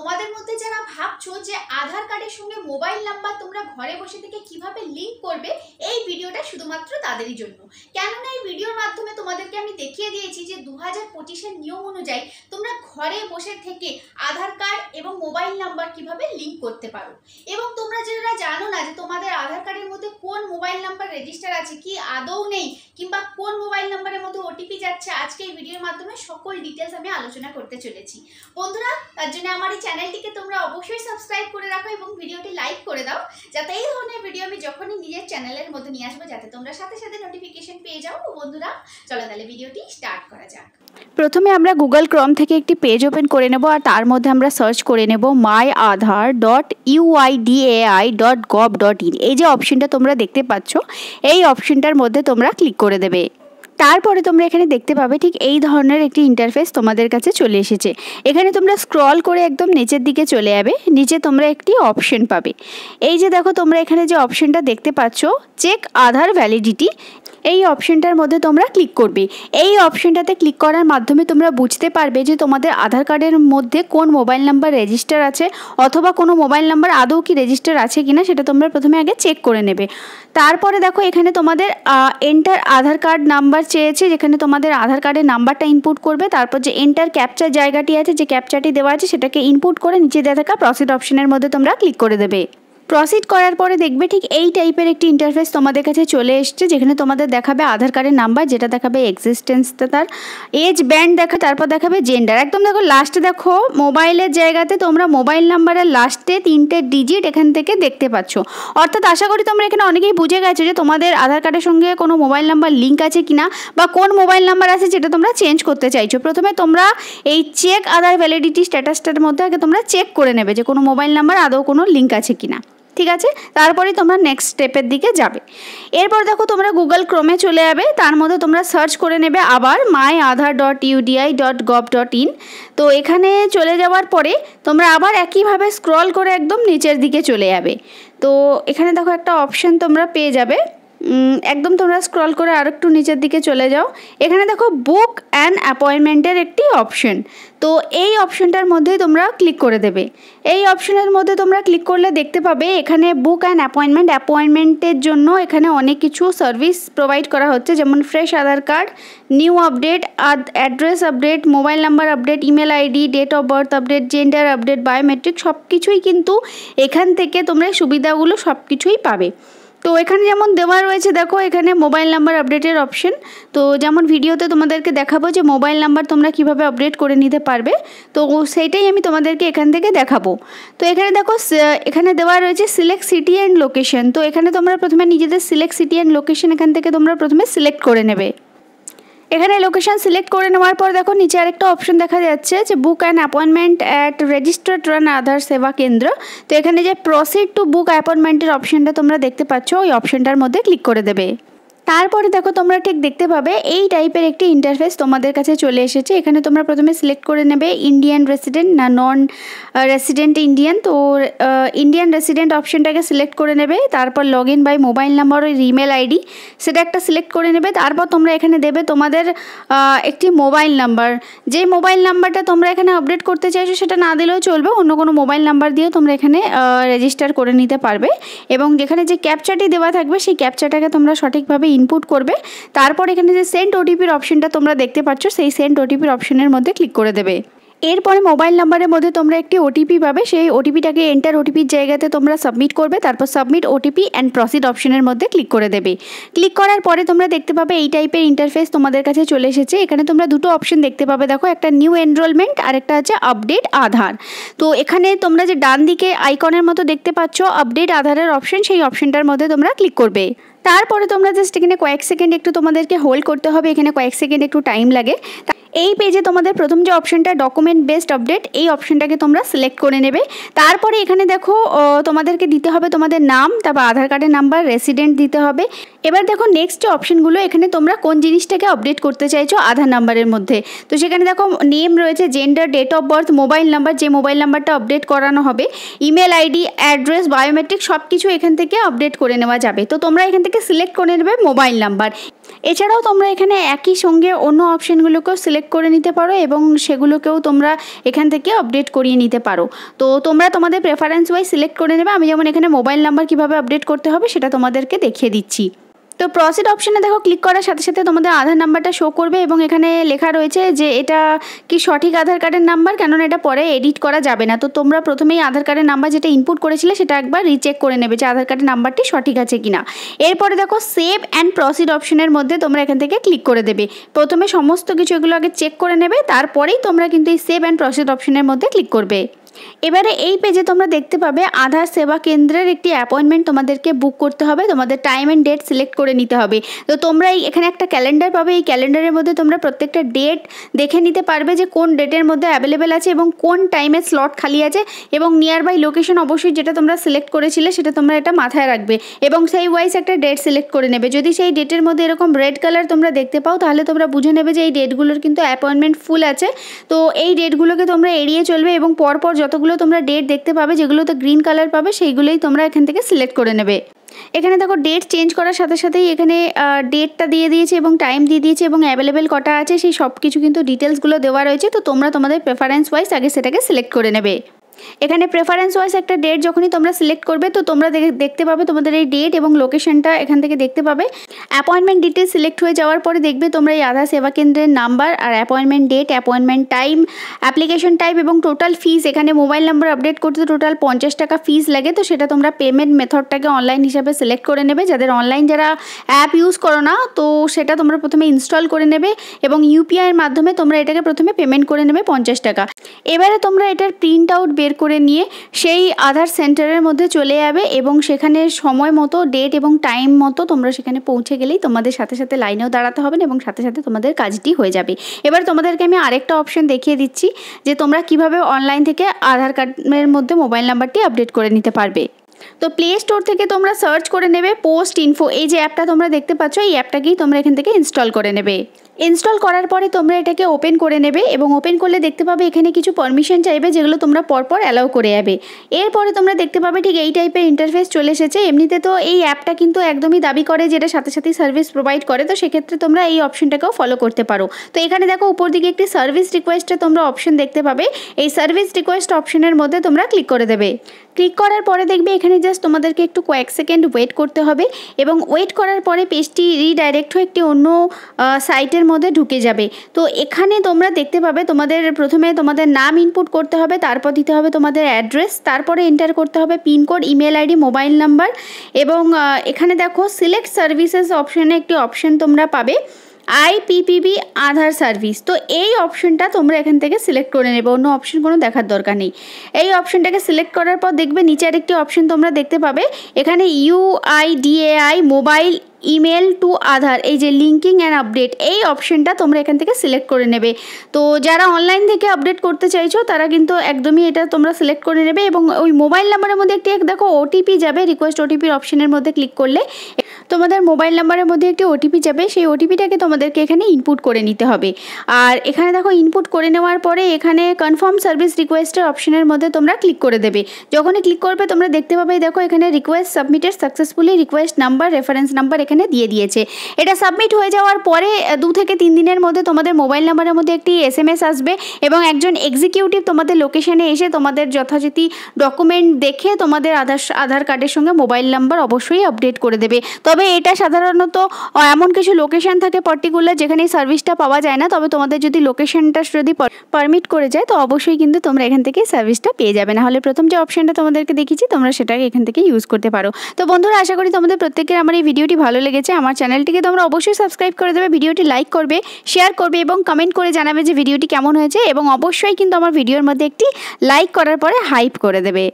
তোমাদের মধ্যে যারা ভাবছো যে আধার কার্ডের সঙ্গে মোবাইল নাম্বার তোমরা ঘরে বসে থেকে কিভাবে লিংক করবে, এই ভিডিওটা শুধুমাত্র তাদেরই জন্য। কেননা এই ভিডিওর মাধ্যমে তোমাদেরকে আমি দেখিয়ে দিয়েছি যে 2025-এর নিয়ম অনুযায়ী তোমরা ঘরে বসে থেকে আধার কার্ড এবং মোবাইল নাম্বার কিভাবে লিংক করতে পারো। এবং তোমরা যারা জানো না যে তোমাদের আধার কার্ডের মধ্যে কোন মোবাইল নাম্বার রেজিস্টার আছে, কি আদৌ নেই, কিংবা কোন মোবাইল নাম্বারের মধ্যে ওটিপি যাচ্ছে, আজকে এই ভিডিওর মাধ্যমে সকল ডিটেলস আমি আলোচনা করতে চলেছি। বন্ধুরা, তার জন্য আমার এই চ্যানেলটিকে তোমরা অবশ্যই সাবস্ক্রাইব করে রাখো এবং ভিডিওটি লাইক করে দাও, যাতে এই ধরনের ভিডিও আমি যখনই নিজের চ্যানেলের মধ্যে নিয়ে আসবো যাতে তোমরা সাথে সাথে নোটিফিকেশন পেয়ে যাও। বন্ধুরা, চলো তাহলে ভিডিওটি স্টার্ট করা যাক। প্রথমে আমরা গুগল ক্রোম থেকে একটি পেজ ওপেন করে নেব আর তার মধ্যে আমরা সার্চ করে নেব myAadhar.uidai.gov.in। এই যে অপশনটা তোমরা দেখতে পাচ্ছ, এই অপশনটার মধ্যে তোমরা ক্লিক করে দেবে। তারপরে তোমরা এখানে দেখতে পাবে ঠিক এই ধরনের একটি ইন্টারফেস তোমাদের কাছে চলে এসেছে। এখানে তোমরা স্ক্রল করে একদম নিচের দিকে চলে যাবে, নিচে তোমরা একটি অপশন পাবে। এই যে দেখো, তোমরা এখানে যে অপশনটা দেখতে পাচ্ছ চেক আধার ভ্যালিডিটি, এই অপশনটার মধ্যে তোমরা ক্লিক করবে। এই অপশনটাতে ক্লিক করার মাধ্যমে তোমরা বুঝতে পারবে যে তোমাদের আধার কার্ডের মধ্যে কোন মোবাইল নাম্বার রেজিস্টার আছে, অথবা কোনো মোবাইল নাম্বার আদৌ কি রেজিস্টার আছে কিনা সেটা তোমরা প্রথমে আগে চেক করে নেবে। তারপরে দেখো এখানে তোমাদের এন্টার আধার কার্ড নাম্বার চেয়েছে, যেখানে তোমাদের আধার কার্ডের নাম্বারটা ইনপুট করবে। তারপর যে এন্টার ক্যাপচার জায়গাটি আছে, যে ক্যাপচারটি দেওয়া আছে সেটাকে ইনপুট করে নিচে দেওয়া থাকা প্রসিড অপশনের মধ্যে তোমরা ক্লিক করে দেবে। প্রসিড করার পরে দেখবে ঠিক এই টাইপের একটি ইন্টারফেস তোমাদের কাছে চলে এসছে, যেখানে তোমাদের দেখাবে আধার কার্ডের নাম্বার, যেটা দেখাবে এক্সিস্টেন্স, তার এজ ব্যান্ড দেখা, তারপর দেখাবে জেন্ডার। একদম দেখো লাস্টে দেখো মোবাইলের জায়গাতে তোমরা মোবাইল নাম্বারের লাস্টে 3টে ডিজিট এখান থেকে দেখতে পাচ্ছ। অর্থাৎ আশা করি তোমরা এখানে অনেকেই বুঝে গেছো যে তোমাদের আধার কার্ডের সঙ্গে কোনো মোবাইল নাম্বার লিঙ্ক আছে কিনা, বা কোন মোবাইল নাম্বার আছে যেটা তোমরা চেঞ্জ করতে চাইছো। প্রথমে তোমরা এই চেক আধার ভ্যালিডিটি স্ট্যাটাসটার মধ্যে আগে তোমরা চেক করে নেবে যে কোনো মোবাইল নাম্বার আদৌ কোনো লিঙ্ক আছে কিনা। ঠিক আছে, তারপরে তোমরা নেক্সট স্টেপের দিকে যাবে। এরপর দেখো তোমরা গুগল ক্রোমে চলে যাবে, তার মধ্যে তোমরা সার্চ করে নেবে আবার myAadhar.udi.gov.in। তো এখানে চলে যাওয়ার পরে তোমরা আবার একইভাবে স্ক্রল করে একদম নিচের দিকে চলে যাবে। তো এখানে দেখো একটা অপশন তোমরা পেয়ে যাবে, একদম তোমরা স্ক্রল করে আর একটু নিচের দিকে চলে যাও। এখানে দেখো বুক অ্যান অ্যাপয়েন্টমেন্টের একটি অপশন, তো এই অপশনটার মধ্যে তোমরা ক্লিক করে দেবে। এই অপশনের মধ্যে তোমরা ক্লিক করলে দেখতে পাবে এখানে বুক অ্যান অ্যাপয়েন্টমেন্টের জন্য এখানে অনেক কিছু সার্ভিস প্রোভাইড করা হচ্ছে, যেমন fresh Aadhaar card, new update, address update, mobile number update, email ID, date of birth update, gender update, biometric, সব কিছুই কিন্তু এখান থেকে তোমরা সুবিধাগুলো সব কিছুই পাবে। তো এখানে যেমন দেওয়া রয়েছে দেখো, এখানে মোবাইল নাম্বার আপডেটের অপশন। তো যেমন ভিডিওতে তোমাদেরকে দেখাবো যে মোবাইল নাম্বার তোমরা কিভাবে আপডেট করে নিতে পারবে, তো সেইটাই আমি তোমাদেরকে এখান থেকে দেখাবো। তো এখানে দেখো এখানে দেওয়া রয়েছে সিলেক্ট সিটি অ্যান্ড লোকেশন। তো এখানে তোমরা প্রথমে নিজেদের সিলেক্ট সিটি অ্যান্ড লোকেশন এখান থেকে তোমরা প্রথমে সিলেক্ট করে নেবে। এখানে লোকেশন সিলেক্ট করে নেওয়ার পর দেখো নিচে আরেকটা অপশন দেখা যাচ্ছে যে book an appointment at registered run Aadhaar Seva Kendra. তো এখানে যে প্রসিড টু বুক অ্যাপয়েন্টমেন্টের অপশনটা তোমরা দেখতে পাচ্ছ, ওই অপশনটার মধ্যে ক্লিক করে দেবে। তারপরে দেখো তোমরা ঠিক দেখতে পাবে এই টাইপের একটি ইন্টারফেস তোমাদের কাছে চলে এসেছে। এখানে তোমরা প্রথমে সিলেক্ট করে নেবে ইন্ডিয়ান রেসিডেন্ট না নন রেসিডেন্ট ইন্ডিয়ান। তো ইন্ডিয়ান রেসিডেন্ট অপশনটাকে সিলেক্ট করে নেবে। তারপর log in by mobile number ওই ইমেল আইডি সেটা একটা সিলেক্ট করে নেবে। তারপর তোমরা এখানে দেবে তোমাদের একটি মোবাইল নাম্বার, যে মোবাইল নাম্বারটা তোমরা এখানে আপডেট করতে চাইছো সেটা না দিলেও চলবে, অন্য কোনো মোবাইল নাম্বার দিয়েও তোমরা এখানে রেজিস্টার করে নিতে পারবে। এবং যেখানে যে ক্যাপচারটি দেওয়া থাকবে সেই ক্যাপচারটাকে তোমরা সঠিকভাবে ইনপুট করবে। তারপর এখানে যে সেন্ড ওটিপির অপশনটা তোমরা দেখতে পাচ্ছ, সেই সেন্ড ওটিপির অপশনের মধ্যে ক্লিক করে দেবে। এরপরে মোবাইল নাম্বারের মধ্যে তোমরা একটি ওটিপি পাবে, সেই ওটিপিটাকে এন্টার ওটিপির জায়গাতে তোমরা সাবমিট করবে। তারপর সাবমিট ওটিপি অ্যান্ড প্রসিড অপশনের মধ্যে ক্লিক করে দেবে। ক্লিক করার পরে তোমরা দেখতে পাবে এই টাইপের ইন্টারফেস তোমাদের কাছে চলে এসেছে। এখানে তোমরা দুটো অপশন দেখতে পাবে, দেখো একটা নিউ এনরোলমেন্ট আর একটা আছে আপডেট আধার। তো এখানে তোমরা যে ডান দিকে আইকনের মতো দেখতে পাচ্ছ আপডেট আধারের অপশন, সেই অপশনটার মধ্যে তোমরা ক্লিক করবে। তারপরে তোমরা জাস্ট এখানে কয়েক সেকেন্ড একটু তোমাদেরকে হোল্ড করতে হবে, এখানে কয়েক সেকেন্ড একটু টাইম লাগে। এই পেজে তোমাদের প্রথম যে অপশনটা ডকুমেন্ট বেসড আপডেট, এই অপশনটাকে তোমরা সিলেক্ট করে নেবে। তারপরে এখানে দেখো তোমাদেরকে দিতে হবে তোমাদের নাম, তারপর আধার কার্ডের নাম্বার, রেসিডেন্ট দিতে হবে। এবার দেখো নেক্সট যে অপশনগুলো, এখানে তোমরা কোন জিনিসটাকে আপডেট করতে চাইছো আধার নাম্বারের মধ্যে। তো সেখানে দেখো নেম রয়েছে, gender, date of birth, mobile number, যে মোবাইল নাম্বারটা আপডেট করানো হবে, ইমেল আইডি, অ্যাড্রেস, বায়োমেট্রিক, সব কিছু এখান থেকে আপডেট করে নেওয়া যাবে। তো তোমরা এখান থেকে সিলেক্ট করে নেবে মোবাইল নাম্বার। এছাড়াও তোমরা এখানে একই সঙ্গে অন্য অপশানগুলোকেও সিলেক্ট করে নিতে পারো এবং সেগুলোকেও তোমরা এখান থেকে আপডেট করিয়ে নিতে পারো। তো তোমরা তোমাদের প্রেফারেন্স ওয়াইজ সিলেক্ট করে নেবে। আমি যেমন এখানে মোবাইল নাম্বার কীভাবে আপডেট করতে হবে সেটা তোমাদেরকে দেখিয়ে দিচ্ছি। তো প্রসিড অপশানে দেখো ক্লিক করার সাথে সাথে তোমাদের আধার নাম্বারটা শো করবে এবং এখানে লেখা রয়েছে যে এটা কি সঠিক আধার কার্ডের নাম্বার, কেননা এটা পরে এডিট করা যাবে না। তো তোমরা প্রথমেই আধার কার্ডের নাম্বার যেটা ইনপুট করেছিলে সেটা একবার রিচেক করে নেবে যে আধার কার্ডের নাম্বারটি সঠিক আছে কিনা। এরপরে দেখো সেভ অ্যান্ড প্রসিড অপশনের মধ্যে তোমরা এখান থেকে ক্লিক করে দেবে। প্রথমে সমস্ত কিছু এগুলো আগে চেক করে নেবে, তারপরেই তোমরা কিন্তু এই সেভ অ্যান্ড প্রসিড অপশনের মধ্যে ক্লিক করবে। এবারে এই পেজে তোমরা দেখতে পাবে আধার সেবা কেন্দ্রের একটি অ্যাপয়েন্টমেন্ট তোমাদেরকে বুক করতে হবে, তোমাদের টাইম অ্যান্ড ডেট সিলেক্ট করে নিতে হবে। তো তোমরা এখানে একটা ক্যালেন্ডার পাবে, এই ক্যালেন্ডারের মধ্যে তোমরা প্রত্যেকটা ডেট দেখে নিতে পারবে যে কোন ডেটের মধ্যে অ্যাভেলেবেল আছে এবং কোন টাইমের স্লট খালি আছে, এবং নিয়ার বাই লোকেশন অবশ্যই যেটা তোমরা সিলেক্ট করেছিলে সেটা তোমরা এটা মাথায় রাখবে এবং সেই ওয়াইজ একটা ডেট সিলেক্ট করে নেবে। যদি সেই ডেটের মধ্যে এরকম রেড কালার তোমরা দেখতে পাও তাহলে তোমরা বুঝে নেবে যে এই ডেটগুলোর কিন্তু অ্যাপয়েন্টমেন্ট ফুল আছে। তো এই ডেটগুলোকে তোমরা এড়িয়ে চলবে এবং পরপর যতগুলো তোমরা ডেট দেখতে পাবে যেগুলোতে গ্রিন কালার পাবে সেইগুলোই তোমরা এখান থেকে সিলেক্ট করে নেবে। এখানে দেখো ডেট চেঞ্জ করার সাথে সাথেই এখানে ডেটটা দিয়ে দিয়েছে এবং টাইম দিয়ে দিয়েছে এবং অ্যাভেলেবেল কটা আছে সেই সব কিছু কিন্তু ডিটেলসগুলো দেওয়া রয়েছে। তো তোমরা তোমাদের প্রেফারেন্স ওয়াইজ আগে সেটাকে সিলেক্ট করে নেবে। এখানে প্রেফারেন্স ওয়াইজ একটা ডেট যখনই তোমরা সিলেক্ট করবে তো তোমরা দেখতে পাবে তোমাদের এই ডেট এবং লোকেশনটা এখান থেকে দেখতে পাবে। অ্যাপয়েন্টমেন্ট ডিটেলস সিলেক্ট হয়ে যাওয়ার পরে দেখবে তোমরা এই আধার সেবা কেন্দ্রের নাম্বার আর appointment date, appointment time, application type এবং টোটাল ফিস। এখানে মোবাইল নাম্বার আপডেট করতে টোটাল 50 টাকা ফিস লাগে। তো সেটা তোমরা পেমেন্ট মেথডটাকে অনলাইন হিসাবে সিলেক্ট করে নেবে। যাদের অনলাইন যারা অ্যাপ ইউজ করো না তো সেটা তোমরা প্রথমে ইনস্টল করে নেবে এবং ইউপিআইয়ের মাধ্যমে তোমরা এটাকে প্রথমে পেমেন্ট করে নেবে 50 টাকা। এবারে তোমরা এটার প্রিন্ট আউট বের করে নিয়ে সেই আধার সেন্টারের মধ্যে চলে যাবে এবং সেখানে সময় মতো ডেট এবং টাইম মতো তোমরা সেখানে পৌঁছে গেলেই তোমাদের সাথে সাথে লাইনেও দাঁড়াতে হবে না এবং সাথে সাথে তোমাদের কাজটি হয়ে যাবে। এবার তোমাদেরকে আমি আরেকটা অপশন দেখিয়ে দিচ্ছি যে তোমরা কিভাবে অনলাইন থেকে আধার কার্ডের মধ্যে মোবাইল নাম্বারটি আপডেট করে নিতে পারবে। তো প্লে স্টোর থেকে তোমরা সার্চ করে নেবে পোস্ট ইনফো, এই যে অ্যাপটা তোমরা দেখতে পাচ্ছ এই অ্যাপটাকেই তোমরা এখান থেকে ইনস্টল করে নেবে। ইনস্টল করার পরে তোমরা এটাকে ওপেন করে নেবে এবং ওপেন করলে দেখতে পাবে এখানে কিছু পারমিশন চাইবে যেগুলো তোমরা পরপর অ্যালাউ করে যাবে। এরপরে তোমরা দেখতে পাবে ঠিক এই টাইপের ইন্টারফেস চলে এসেছে। এমনিতে তো এই অ্যাপটা কিন্তু একদমই দাবি করে যেটা সাথে সাথেই সার্ভিস প্রোভাইড করে, তো সেক্ষেত্রে তোমরা এই অপশনটাকেও ফলো করতে পারো। তো এখানে দেখো উপর দিকে একটি সার্ভিস রিকোয়েস্টে তোমরা অপশন দেখতে পাবে, এই সার্ভিস রিকোয়েস্ট অপশনের মধ্যে তোমরা ক্লিক করে দেবে। ক্লিক করার পরে দেখবে এখানে জাস্ট তোমাদেরকে একটু কয়েক সেকেন্ড ওয়েট করতে হবে এবং ওয়েট করার পরে পেজটি রিডাইরেক্ট হয়ে একটি অন্য সাইটের মধ্যে ঢুকে যাবে। তো এখানে তোমরা দেখতে পাবে তোমাদের প্রথমে তোমাদের নাম ইনপুট করতে হবে, তারপর দিতে হবে তোমাদের অ্যাড্রেস, তারপরে এন্টার করতে হবে pin code, email ID, mobile number এবং এখানে দেখো সিলেক্ট সার্ভিসেস অপশানে একটি অপশান তোমরা পাবে আইপিপিবি আধার সার্ভিস। তো এই অপশনটা তোমরা এখান থেকে সিলেক্ট করে নেবে, অন্য অপশন কোনো দেখার দরকার নেই। এই অপশনটাকে সিলেক্ট করার পর দেখবে নিচে আরেকটি অপশন তোমরা দেখতে পাবে, এখানে UIDAI মোবাইল ইমেল টু আধার, এই যে লিঙ্কিং অ্যান্ড আপডেট, এই অপশনটা তোমরা এখান থেকে সিলেক্ট করে নেবে। তো যারা অনলাইন থেকে আপডেট করতে চাইছো তারা কিন্তু একদমই এটা তোমরা সিলেক্ট করে নেবে এবং ওই মোবাইল নাম্বারের মধ্যে একটি দেখো ওটিপি যাবে, রিকোয়েস্ট ওটিপির অপশনের মধ্যে ক্লিক করলে তোমাদের মোবাইল নাম্বারের মধ্যে একটি ওটিপি যাবে, সেই ওটিপিটাকে তোমাদেরকে এখানে ইনপুট করে নিতে হবে। আর এখানে দেখো ইনপুট করে নেওয়ার পরে এখানে কনফার্ম সার্ভিস রিকোয়েস্টের অপশনের মধ্যে তোমরা ক্লিক করে দেবে। যখনই ক্লিক করবে তোমরা দেখতে পাবে দেখো এখানে request submitted successfully, request number, reference number এখানে দিয়ে দিয়েছে। এটা সাবমিট হয়ে যাওয়ার পরে 2 থেকে 3 দিনের মধ্যে তোমাদের মোবাইল নাম্বারের মধ্যে একটি SMS আসবে এবং একজন এক্সিকিউটিভ তোমাদের লোকেশনে এসে তোমাদের যথাযথ ডকুমেন্ট দেখে তোমাদের আধার কার্ডের সঙ্গে মোবাইল নাম্বার অবশ্যই আপডেট করে দেবে। তবে এটা সাধারণত এমন কিছু লোকেশন থাকে পার্টিকুলার যেখানে এই সার্ভিসটা পাওয়া যায় না, তবে তোমাদের যদি লোকেশনটা যদি পারমিট করে যায় তো অবশ্যই কিন্তু তোমরা এখান থেকে সার্ভিসটা পেয়ে যাবে। না হলে প্রথম যে অপশনটা তোমাদেরকে দেখিয়েছি তোমরা সেটাকে এখান থেকে ইউজ করতে পারো। তো বন্ধুরা আশা করি তোমাদের প্রত্যেকের আমার এই ভিডিওটি ভালো লেগেছে। আমার চ্যানেলটিকে তোমরা অবশ্যই সাবস্ক্রাইব করে দেবে, ভিডিওটি লাইক করবে, শেয়ার করবে এবং কমেন্ট করে জানাবে যে ভিডিওটি কেমন হয়েছে এবং অবশ্যই কিন্তু আমার ভিডিওর মধ্যে একটি লাইক করার পরে হাইপ করে দেবে।